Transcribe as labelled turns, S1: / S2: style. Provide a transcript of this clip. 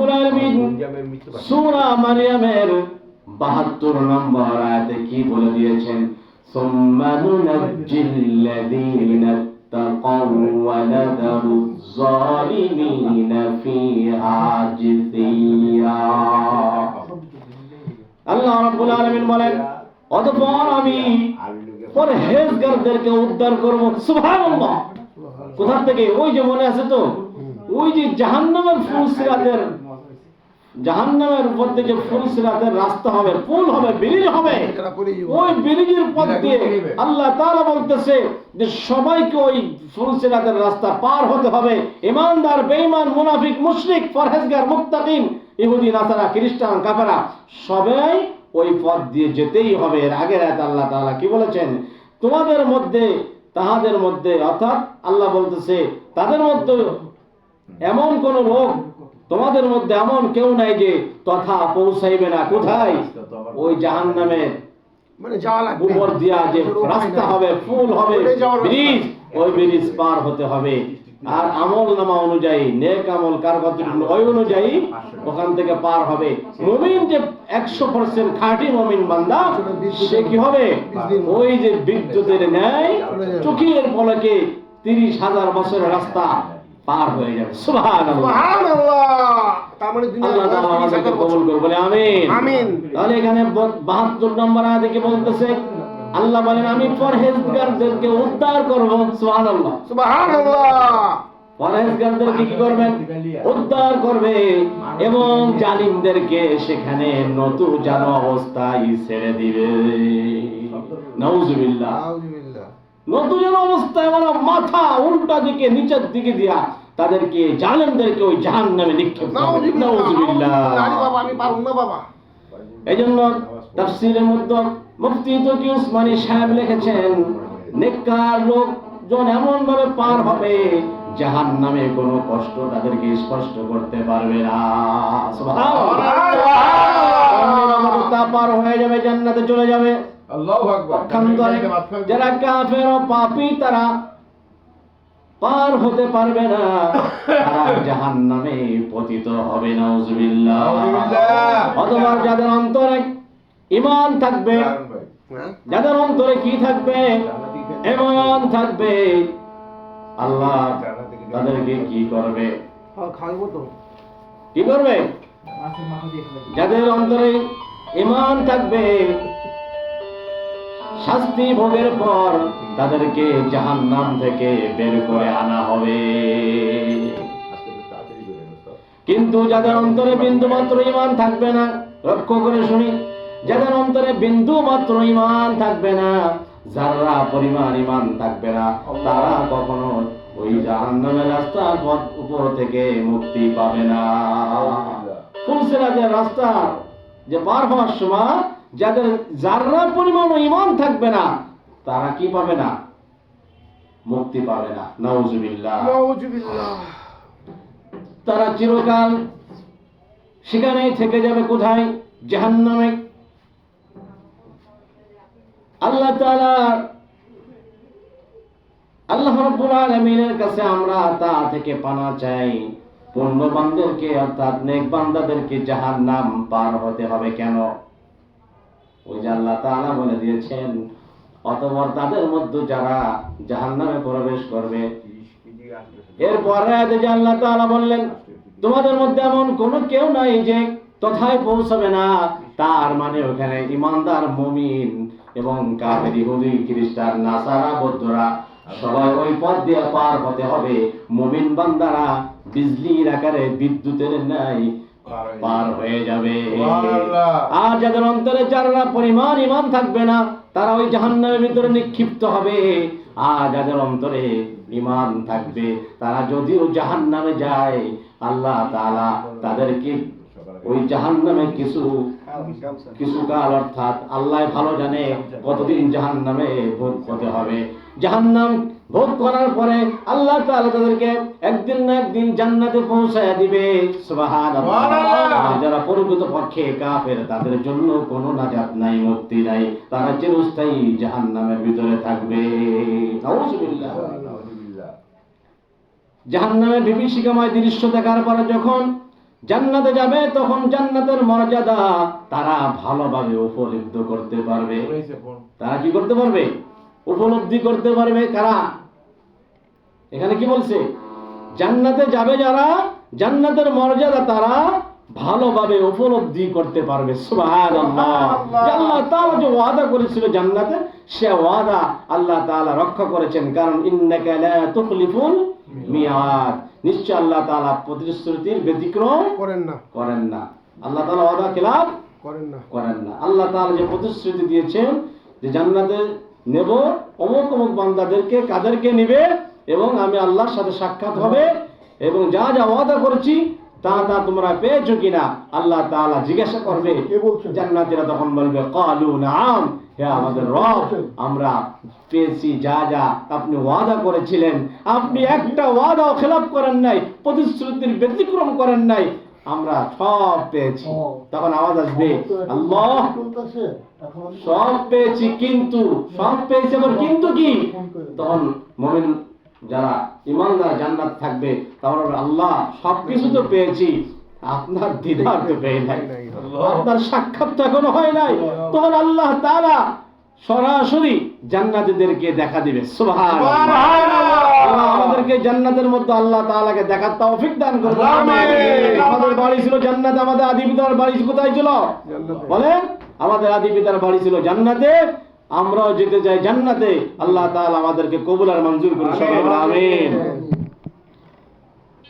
S1: রব্বুল আলামিন সূরা মারইয়ামের 72 নম্বর আয়াতে কি বলে দিয়েছেন? সুম্মা নুনাজ্জিল্লাযীনা তাকাউ ওয়া নাযারুয যালিমিনা ফিহা জিসিয়া। আল্লাহ রাব্বুল আলামিন বলেন, অতঃপর আমি পরহেজগারদেরকে উদ্ধার করব। সুবহানাল্লাহ। কোথা থেকে? ওই যে মনে আছে তো, ওই যে জাহান্নামের ফুলসিরাতের, জাহান্নামের উপর থেকে ফুলসিরাতের রাস্তা হবে, পুল হবে, ব্রিজ হবে। ওই ব্রিজের পথ দিয়ে আল্লাহ তাআলা বলতেছে যে সবাইকে ওই ফুলসিরাতের রাস্তা পার হতে হবে। ঈমানদার, বেঈমান, মুনাফিক, মুশরিক, পরহেজগার, মুত্তাকিন, ইহুদি, নাসারা, খ্রিস্টান, কাফেরা সবাই ওই পথ দিয়ে যেতেই হবে। এর আগের আয়াতে আল্লাহ তাআলা কি বলেছেন? তোমাদের মধ্যে, তাহাদের মধ্যে, অর্থাৎ আল্লাহ বলতেছে তাদের মধ্যে এমন কোন লোক, তোমাদের মধ্যে এমন কেউ নাই যে তথা পৌঁছাইবে না। কোথায়? ওই জাহান্নামের
S2: মানে যাওয়া লাগবে,
S1: উপর দিয়া যে রাস্তা হবে, পুল হবে, ব্রিজ, ওই ব্রিজ পার হতে হবে। আর আমল নামা অনুযায়ী, নেক আমল কার কত, ওই অনুযায়ী ওখান থেকে পার হবে। মুমিন যে 100% খাঁটি মুমিন বান্দা, সে কি হবে? ওই যে বিদ্যুতের ন্যায় চোখের পলকে 30,000 বছরের রাস্তা পার হয়ে যাবে। সুবহানাল্লাহ।
S2: তার মানে
S1: আল্লাহ তাআলা আমাদেরকে কবুল করুন, বলে আমিন।
S2: আমিন।
S1: তাহলে এখানে 72 নম্বর আয়াতে কি বলতেছে? আল্লাহ বলেন, আমি পরহেজগারদেরকে উদ্ধার করব। সুবহানাল্লাহ,
S2: সুবহানাল্লাহ।
S1: পরহেজগারদেরকে কি করবেন? উদ্ধার করবে, এবং জালিমদেরকে সেখানে নতুজানো অবস্থায় ছেড়ে দিবে। নাউজুবিল্লাহ। নতুজানো অবস্থায়, মানে মাথা উল্টা দিকে, নিচের দিকে দিয়া তাদেরকে, জালিমদেরকে ওই জাহান্নামে নিক্ষেপ করবে। নাউজুবিল্লাহ।
S2: আমি পারবো না বাবা।
S1: এইজন্য তাফসীরের মধ্যে মুফতি তকি উসমানী সাহেব লিখেছেন, নেককার লোকজন এমন ভাবে পার হবে জাহান্নামে কোনো কষ্ট তাদেরকে স্পর্শ করতে পারবে না। সুবহানাল্লাহ। তা পার হয়ে যাবে, জান্নাতে চলে যাবে।
S2: আল্লাহু আকবার।
S1: যারা কাফের ও পাপী, তারা পার হতে পারবে না, তারা জাহান্নামে পতিত হবে। নাউজুবিল্লাহ। অথবা যাদের অন্তরে ঈমান থাকবে, যাদের অন্তরে কি থাকবে? ঈমান থাকবে, আল্লাহ তাদেরকে কি করবে? কি করবে? যাদের অন্তরে ঈমান থাকবে, শাস্তি ভোগের পর তাদেরকে জাহান্নাম থেকে বের করে আনা হবে। কিন্তু যাদের অন্তরে বিন্দু মাত্র ঈমান থাকবে না, লক্ষ্য করে শুনি, যাদের অন্তরে বিন্দু মাত্র ঈমান থাকবে না, যারা পরিমাণ ঈমান থাকবে না, তারা কখনো ওই জাহান্নামের রাস্তার পথ উপর থেকে মুক্তি পাবে না। ফুলসিরাতের রাস্তা যে পার হওয়ার সময় যাদের যারা পরিমাণ ঈমান থাকবে না, তারা কি পাবে না? মুক্তি পাবে না। নাউজুবিল্লাহ। তারা চিরকাল সেখানেই থেকে যাবে। কোথায়? জাহান্নামে। আল্লাহ তাআলা, আল্লাহ রাব্বুল আলামিনের কাছে আমরা তা থেকে পানা চাই। পূর্ণ বান্দাদেরকে, অর্থাৎ নেক বান্দাদেরকে জাহান্নাম পার হতে হবে কেন? ওই যে আল্লাহ তাআলা বলে দিয়েছেন, অতঃপর তাদের মধ্যে যারা জাহান্নামে প্রবেশ করবে, এরপরে যে আল্লাহ তাআলা বললেন, তোমাদের মধ্যে এমন কোন কেউ নাই যে তথায় পৌঁছাবে না। তার মানে ওখানে ঈমানদার, মুমিন এবং কাফের, ইহুদি, খ্রিস্টান, নাসারা, বৌদ্ধরা সবাই ওই পথ দিয়ে পার হতে হবে। মুমিন বান্দারা বিজলির আকারে, বিদ্যুতের ন্যায় পার হয়ে যাবে। আর যাদের অন্তরে যারা পরিমাণ ঈমান থাকবে না, তারা ওই জাহান্নামের ভিতরে নিক্ষিপ্ত হবে। আর যাদের অন্তরে ঈমান থাকবে, তারা যদিও জাহান্নামে যায়, আল্লাহ তাআলা তাদেরকে ওই জাহান্নামে কিছু কাল, অর্থাৎ আল্লাহ ভালো জানে কতদিন জাহান্নামে ভোগ করতে হবে। জাহান্নাম ভোগ করার পরে আল্লাহ তাআলা তাদেরকে একদিন না একদিন জান্নাতে পৌঁছায় দিবে। সুবহানাল্লাহ। যারা প্রকৃত পক্ষে কাফের, তাদের জন্য কোনো নাজাত নাই, মুক্তি নাই, তারা চিরস্থায়ী জাহান্নামের ভিতরে থাকবে। নাউজুবিল্লাহ। জাহান্নামের বিভীষিকাময় দৃশ্য দেখার পরে যখন জান্নাতে যাবে তখন জান্নাতের মর্যাদা তারা ভালোভাবে উপলব্ধি করতে পারবে। তারা কি করতে পারবে? উপলব্ধি করতে পারবে। কারা? এখানে কি বলছে? জান্নাতে যাবে যারা, জান্নাতের মর্যাদা তারা ভালোভাবে উপলব্ধি করতে পারবে। সুবহানাল্লাহ। আল্লাহ তাআলা যে ওয়াদা করেছিল জান্নাতে, সে ওয়াদা আল্লাহ তাআলা রক্ষা করেছেন। কারণ ইন্নাকা লা তুখলিফুল মিয়াদ, নিশ্চয় আল্লাহ তাআলা প্রতিশ্রুতির ব্যতিক্রম করেন না। আল্লাহ তাআলা ওয়াদা খিলাফ করেন না। আল্লাহ তাআলা যে প্রতিশ্রুতি দিয়েছেন যে জান্নাতে নেব অমুক অমুক বান্দাদেরকে, কাদেরকে নিবে, এবং আমি আল্লাহর সাথে সাক্ষাৎ হবে, এবং যা যা ওয়াদা করেছি তা তা তোমরা পেয়েছো কিনা আল্লাহ তাআলা জিজ্ঞাসা করবে। জান্নাতীরা তখন বলবে ক্বালু নাআম, হে আমাদের রব, আমরা পেয়েছি যা যা আপনি ওয়াদা করেছিলেন। আপনি একটা ওয়াদাও খেলাফ করেন নাই, প্রতিশ্রুতির ব্যতিক্রম করেন নাই, আমরা সব পেয়েছি। তখন আওয়াজ আসবে, আল্লাহ সব পেয়েছি, কিন্তু সব পেয়েছি আবার কিন্তু কি? তখন মুমিন যারা ঈমানদার জান্নাত থাকবে, তারা আল্লাহ সবকিছু তো পেয়েছি, আপনার দিদার তো পেয়ে নাই, আপনার সাক্ষাৎ তো এখনো হয় নাই। তখন আল্লাহ তাআলা সরাসরি জান্নাতীদেরকে দেখা দিবে। সুবহানাল্লাহ। আল্লাহ আমাদেরকে জান্নাতের মধ্যে আল্লাহ তাআলাকে দেখার তৌফিক দান করুন। আমিন। আমাদের বাড়ি ছিল জান্নাতে, আমাদের আদি পিতার বাড়ি কোথায় ছিল বলেন? আমাদের আদি পিতার বাড়ি ছিল জান্নাতে, আমরাও যেতে চাই জান্নাতে। আল্লাহ তাআলা আমাদেরকে কবুল আর মঞ্জুর করুন। আমিন।